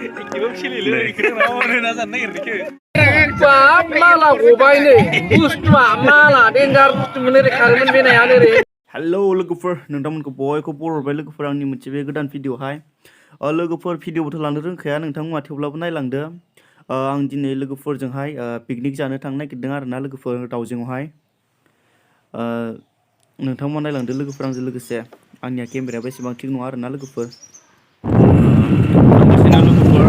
Ikibat sililu ikut mau nasa nih ikut. Bapak malah gobai nih, bustu malah dengar bustu menir kalian bina ya nih. Hello logofer nोंथांमोनखौ बयखौ बर'बाय लोगोफोर आंनि मोनसे बे गोदान भिडिअहाय लोगोफोर भिडिअबोथ' लांनो रोंखाया नोंथांमोना थेवब्लाबो नायलांदो आं दिनै लोगोफोरजोंहाय पिकनिक जानो थांनो नागिरदों आरोना लोगोफोर दावजेंआवहाय नोंथांमोना नायलांदो लोगोफोर आंजों लोगोसे आंनिया केमेराया बेसेबां थिग नङा आरोना लोगोफोर थांगासिनो लोगोफोर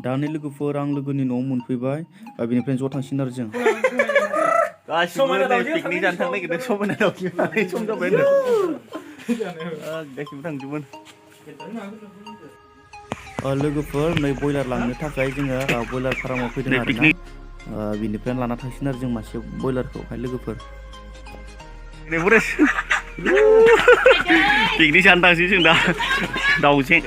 दा नै लोगोफोर आं लोगोनि न'आव मोनफैबाय बेनिफ्राय ज' थांसिन आरो जों गासिबो पिकनिक जानो थांनो नागिरदों समायना दावजें सम जाबाय गासिबो थांजोबोन लोगोफोर नै बयलार लांनो थाखाय जोङो बयलार फार्माव फैदों आरोना बिनिफ्राय लाना थांसिन आरो जों मासे बयलारखौहाय लोगोफोर पिकनिक जानो थांसै जों दा दावजें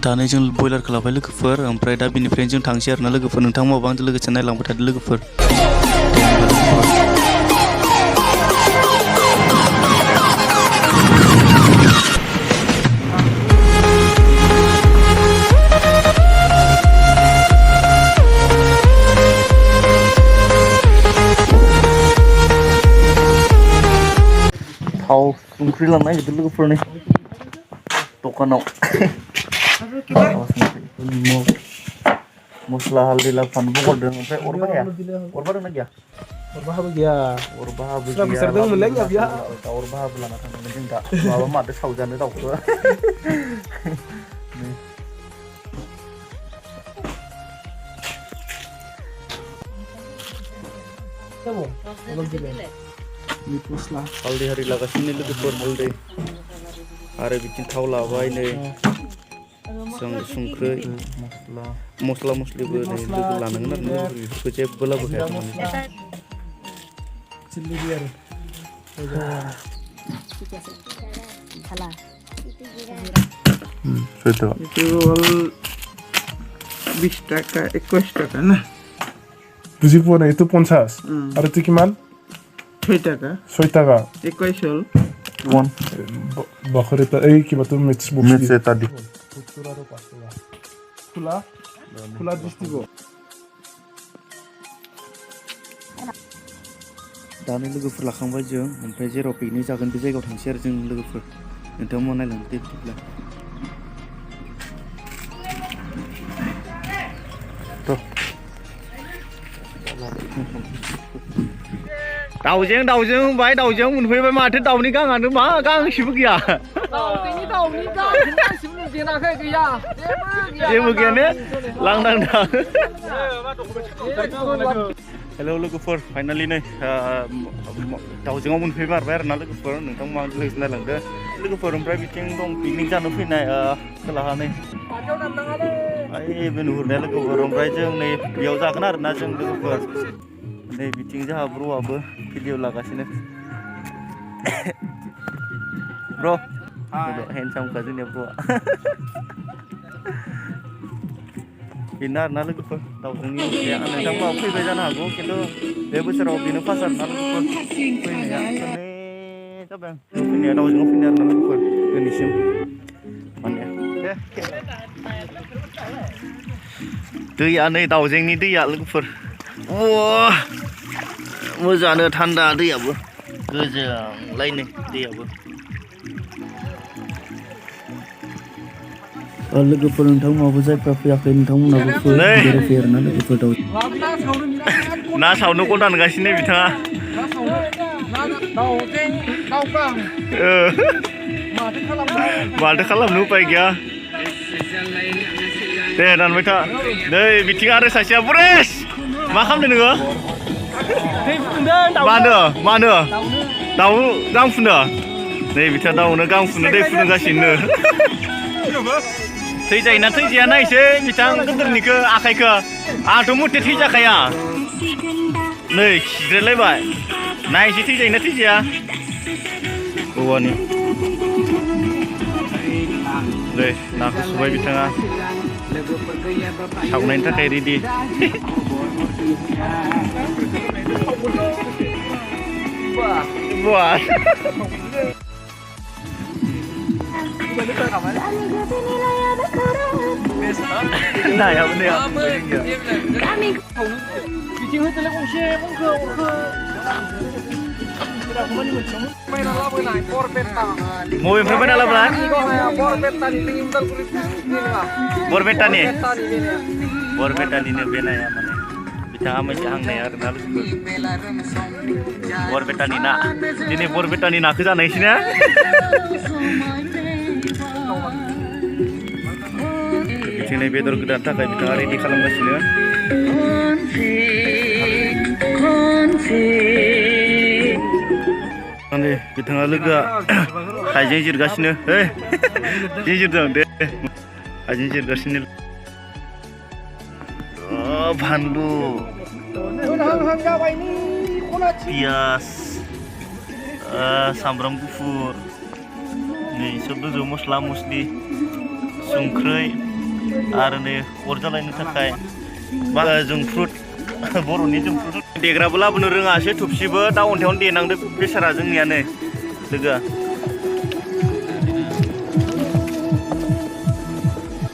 दानो जों बयलारखौ लाबाय लोगोफोर ओमफ्राय दा बिनिफ्रायनो जों थांसै आरोना लोगोफोर नोंथां माबा आंजों लोगोसे नायलांबाय थादो लोगोफोर थाव संख्रि लांनो नागिरदों लोगोफोर नै दखानाव मस्ला हालदै फानलु हरदों ओमफ्राय अर बाहाया अर बाहादोंना गैया अर बाहाबो गैया अर बाहाबो गैया अर बाहाबो लाना थांदोंमोन जों दा माबा मादो सावजानो दाउखौ हालदै हारि लागासिनो लोगोफोर हालदै आरो बिदिनो थाव लाबाय नै जों संख्रि मस्ला मस्लिबो नै लोगो लानांगोन आरो बेफोरखौ जेबो लाबोखाया Bis taka, 21 taka na. Buzi po na ito 50. Ano ito kiman? 6 taka. 6 taka. 21 hol. One. Bakar ito kiba to mets box. Mets tadi. Kula distigo. दानो लोगोफोर लाखांबाय जों ओमफ्राय जेराव पिकनिक जागोन बे जायगायाव थांसै आरो जों लोगोफोर नोंथांमोना नायलांदो बिदिब्ला दाउजें होनबाय दाउजें मोनफैबाय माथो दाउनि गाङानो मा गांसेबो गैया दाउनि गां गासिबो नुजेनाखै गैया जेबो गैया ने लांदां हेलौ लोगोफोर फाइनालि नै दाउजेंआव मोनफैबाय आरोना लोगोफोर नोंथांमोना लोगोसे नायलांदो लोगोफोर ओमफ्राय बिथिं दं पिकनिक जानो फैनाय खोलाहा नै बे नुहुरनाया लोगोफोर ओमफ्राय जों नै बेयाव जागोन आरोना जों लोगोफोर नै बिथिं जोंहा ब्र'आबो भिडिअ लागासिनो ब्र' हेन्डसामखा जोंनिया ब्र'आ बेनो आरोना लोगोफोर दाउजेंनि नोंथांमोना फैबाय जानो हागौ खिन्थु बे बोसोराव बेनो फार्स्ट आरोना लोगोफोर फैनाया खननै जाबाय आं फैनाया दाउजेंआव फैनाय आरोना लोगोफोर दिनैसिम माने दैया नै दाउजेंनि दैया लोगोफोर मोजाङानो थान्दा दैयाबो गोजोंलायनो दैयाबो लोगोफोर नोंथांमोनाबो जायफ्रा फैयाखै नोंथांमोनाबो बेरायफैयो आरोना लोगोफोर ना सावनो कल दानगासिनो बिथाङा माथो खालामनो उपाय गैया दे दानबाय था नै बिथिं आरो सासेया बुरेस मा खालामदों नोङो मानो दाउ गां फुनो नै बिथाङा दाउनो गां फुनो दै फुदुंगासिनो थैजायोना थैजाया नायसै बिथां गोदोरनिखौ आखाइखौ आंथ' मथे थैजाखाया नै खिद्रायलायबाय नायसै थैजायोना थैजाया औवानि दे नाखौ सुबाय बिथाङा सावनायनि थाखाय ready buat. Nah ya bener ya. Mau berapa dalam bulan? Borbetan nih. Borbetan ini bena ya mana? Bisa amat jangan nih ya kenal. Borbetan ini borbetan ini aku sana isinya. Sini bedor kedan tak kayak kita hari di kalam kasih Ane kita ngalega hajin jir gasine jir dong deh hajin jir gasine oh bandu pias sambram gufur nih sebelum mosla mosli sungkrei आरो नै अर जालायनो थाखाय जोंफ्रुट बर'नि जोंफ्रुट देग्राबो लाबोनो रोङासै थुबसिबो दा अन्थायावनो देनांदो बेसारा जोंनियानो लोगोआ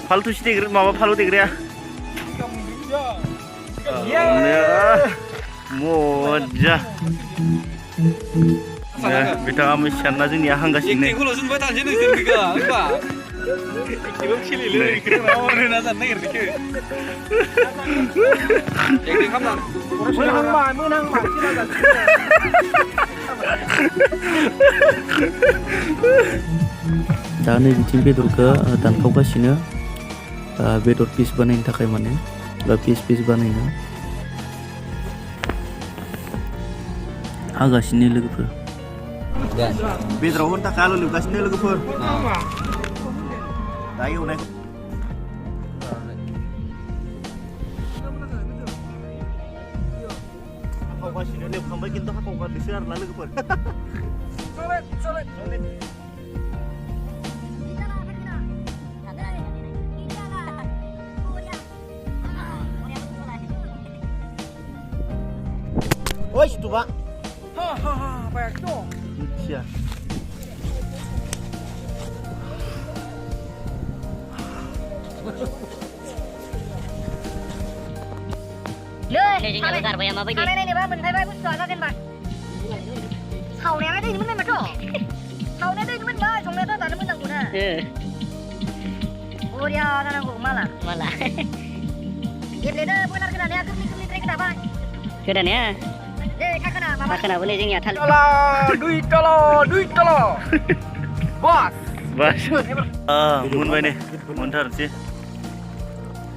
फालथुसि देग्रा माबा फालु देग्राया मजा बिथाङा मिथियाना जोंनिया हांगासिनो Kilo chili lagi kira orang nazar nih gitu. Jadi kamu menang mah sih दा नै बिथिं बेदरखौ दानखावगासिनो बेदर पिस बानायनो थाखाय माने बा पिस बानायनो हागासिनो लोगोफोर बेदराव होनो थाखाय आलु लुगासिनो लोगोफोर दा एवनाय हाखावगासिनो लेबखांबाय खिन्थु हाखावगारदोसो आरोना लोगोफोर Oi, situ Pak. Banyak tuh. Iya. Lười, chính là gạt vào em mà bây giờ. Này ba mình thấy ba cũng sỏi ra trên mặt. Thầu này cái gì mình mà trổ. Thầu này mình ba, xong này tôi toàn mình đằng của nè. Oh dia nang ngomong malah. Malah. Dia leda benar kena dia kemik trek kenapa? Kena ya. Kakak mama. Kakak boleh jeng ya thal. Duit tolo. Bos. Mun bay nih. Muntar sih.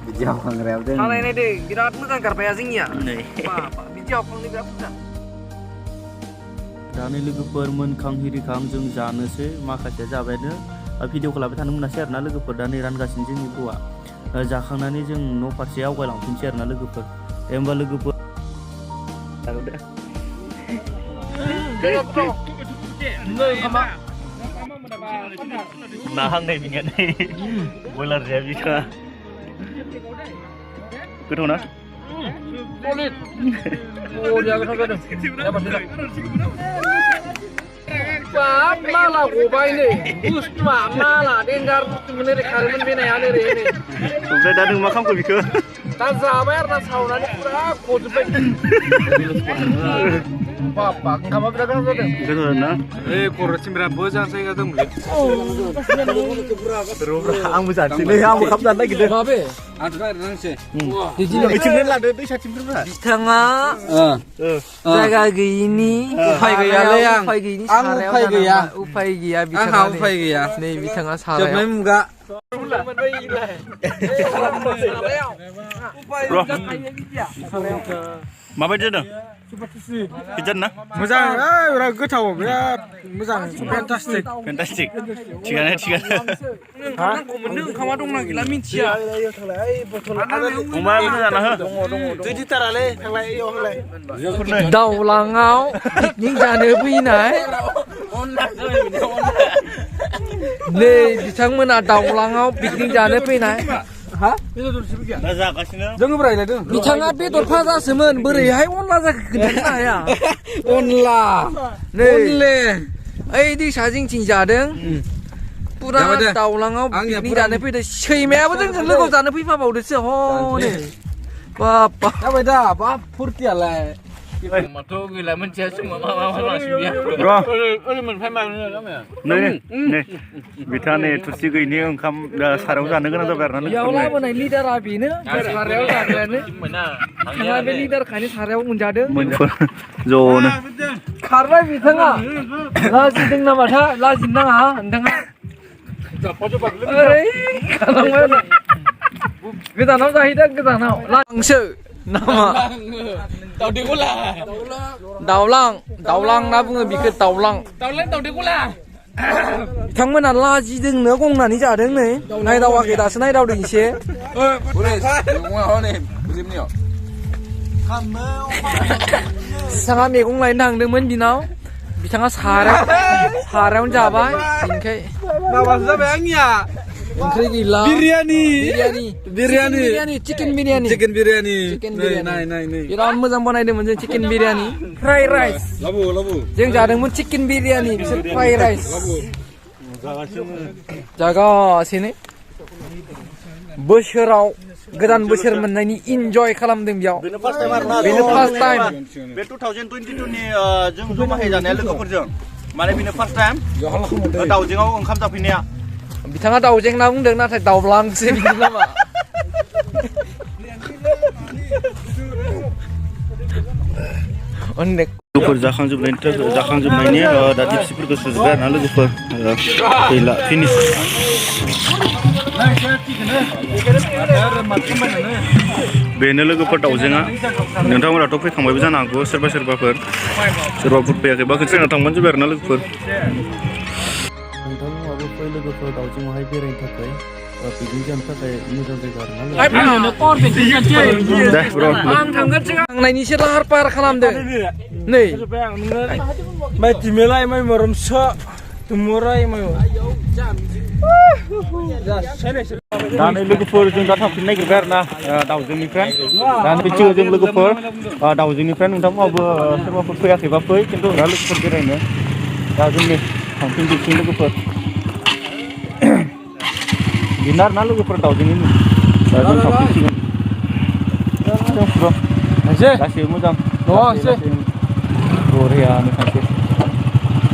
Bijak pangrel deh. Kalau ini deh, kita kan karpet asingnya. Nih. Pak, bijak pang ini berapa? दानि लोगोफोर मोनखां हिरिखां जों जानोसै माखासे जाबायनो भिडिअखौ लाबाय थानो मोनासै आरोना लोगोफोर दा नै रानगासिनो जोंनि बौआ जाखांनानै जों न' फारसे आवगायलांफिनसै आरोना लोगोफोर दे होमबा लोगोफोर नाहांनाय बिनियानो बयलार जाया बिथाङा गोथाव ना Solid. Oh dia kesana tuh. Dapat tidak? Pak malah gobay nih. Bus malah dengar menir kalian bina ya nih ini. Sudah datang makam ke biko. Tak sabar tak sauna nih pura kojubek. Papa kamu berapa kan tuh? Betul na? Kurang berapa jangan saya kata mungkin. Terus ang besar sini ang makam sana gitu. Babe. Ada kan nang sih. Di sini. Cingin lah dari satu berapa? Di tengah jaga gini Upay gaya layang. upay gini Ang upay gaya. upay gaya bisa Ang upay gaya. nih di tengah Coba saraya enggak. Bro. माबायदि जादों? Pijan ना? Mo장, udah gotaw, biar mo장, fantastic. Fantastic. थिगानो थिगानो. Hah? Kamu dong lagi lah mintia. फंबाय मोजां ना हो? Jadi tarale, थांलाय इयाव थांलाय. दावलाङाव पिकनिक जानो फैनाय नै बिथांमोना दावलाङाव पिकनिक जानो फैनाय Ha? दा जागासिनो जोङो रायलायदों बिथाङा बेदर फाजासोमोन बोरैहाय अनला जाखो खोन्थानो हाया अनला अनले ओइ दैसा जिंथिं जादों पुरा जाबाय दे। दावलाङाव आंनिया पिकनिक पुरा- जानो फैदों सैमायाबो जोंजों लोगोआव जानो फैफाबावदोसो हनै बापा जाबाय दा बाप फुरतियालाय माथ' गैला मोनथिया समाव मा लांसिन बिया र' ओरै मोनफाय मानो गामिया नै बिथाङा नै थुरसि गैयिनि ओंखाम सारायाव जानो गोनां जाबाय आरो ना बेयाव लाबोनाय लिडारा बेनो सारायाव जाग्रायानो मोना बिथाङा बे लिडारखायनो सारायाव मोनजादों ज'नो खारबाय बिथाङा लाजिदों नामाथाय लाजिनो नाङा नोंथाङा ओरै खालामबाय गोजानाव जाहैदों गोजानाव लांसो नामा दाउदैगला दावलां होनना बुङो बेखौ दावलां दाउदैगला बिथांमोना लाजिदोंनो गंनानै जादों नै नायदावाखै दासो नायदावदों एसे बिथाङा मैगं लायनो थांदोंमोन बिनाव बिथाङा सारायावनो जाबाय बेनिखाय माबासो जाबाय आंनिया ओंख्रि गैला बिरियानि चिकेन बिरियानि चिकेन बिरियानि नाय बिराद मोजां बानायदोंमोन जों चिकेन बिरियानि फ्राइ राइस जों जादोंमोन चिकेन बिरियानि बिसोर फ्राइ राइस जागासिनो बोसोराव गोदान बोसोर मोननायनि इन्जय खालामदों बेयाव बेनो फार्स्ट टाइम आरो ना बेनो फार्स्ट टाइम बे 2022 नि जों जमायै जानाया लोगोफोरजों माने बेनो फार्स्ट टाइम दाउजेङाव ओंखाम जाफैनाया बिथाङा दाउजें होनना बुंदों नाथाय दाउब्लांसो बिनि नामा अनेक लोगोफोर जाखांजोबनायनि दा दिपसिफोरखौ सुजुबाय आरो ना लोगोफोर गैला फिनिश बेनो लोगोफोर दाउजेङा नोंथांमोनाथ' फैखांबायबो जानो हागौ सोरबाफोर फैयाखैबा खनसे थांबानो जाबाय आरो ना लोगोफोर नोंथांमोनाबो फै लोगोफोर दाउजेङावहाय बेरायनो थाखाय पिकनिक जानो थाखाय मोजां जायगा आरो ना आं थांगोन थांनायनिसो लाहार फाहार खालामदों नै माइ तिमेलाय माइ मरमसो तुमराय माइ दा नै लोगोफोर जों दा थांफिननो नागिरबाय आरो ना दाउजेंनिफ्राय दा मिथियो जों लोगोफोर दाउजेंनिफ्राय नोंथांमोनाबो सोरबाफोर फैयाखैबा फै खिन्थु दा लोगोफोर बेरायनो दा जोंनि थांफिनजोबसिन लोगोफोर बेनो आरो ना लोगोफोर दाउजेंनि दा जों थांफिनसिगोन गासैबो मोजां बरियानो थांसै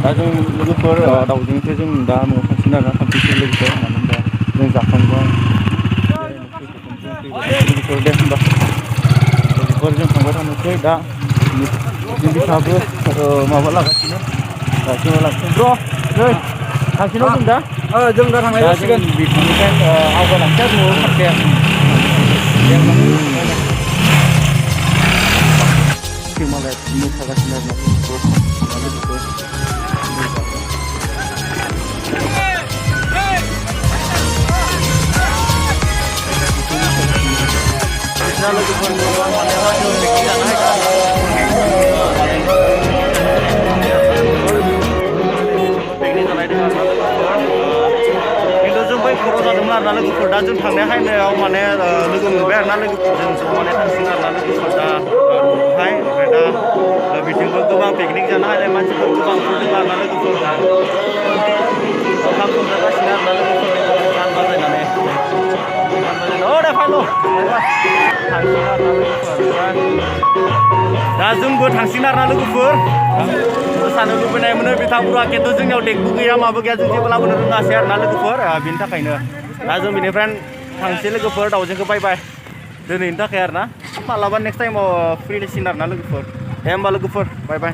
दा जों लोगोफोर दाउजेंनिफ्राय जों दा न'आव थांसिगोन आरो ना थांफिनसिगोन लोगोफोर मानो होनबा जों जाखांबाय लोगोफोर दे होनबा लोगोफोर जों थांबाय थानोसै दा बिथाङाबो माबा लागासिनो र' नै थांसिनो जों दा जों दा थांनाय जासिगोन बिथांनिफ्राय आवगायलांसै आरो न'आव थांसै मालाय मोसागासिनो आरो ना लोगोफोर खिन्थु जों बै खर' जादोंमोन आरो ना लोगोफोर दा जों थांनाय हायनायाव माने लोगो मोनबाय आरो ना लोगोफोरजों ज' माने थांसिगोन आरो ना लोगोफोर दा न'आवहाय ओमफ्राय दा बिथिंबो गोबां पिकनिक जानो हानाय मानसिफोर गोबां फैदों आरो ना लोगोफोर ओंखाम संजागासिनो आरो ना लोगोफोर गान बाजायनानै दे फाइल' थांसिगोन आरो ना लोगोफोर दा जोंबो थांसिगोन आरो ना लोगोफोर मोसानो लुबैनाय मोनो बिथांमोना खिन्थु जोंनियाव देगबो गैया माबो गैया जों जेबो लाबोनो रोङासै आरो ना लोगोफोर बेनि थाखायनो दा जों बेनिफ्राय थांसै लोगोफोर दाउजेंखौ बाय दिनैनि थाखाय आरो ना मालाबा नेक्स्ट टाइमाव फैसिगोन आरो ना लोगोफोर दे होमबा लोगोफोर बाय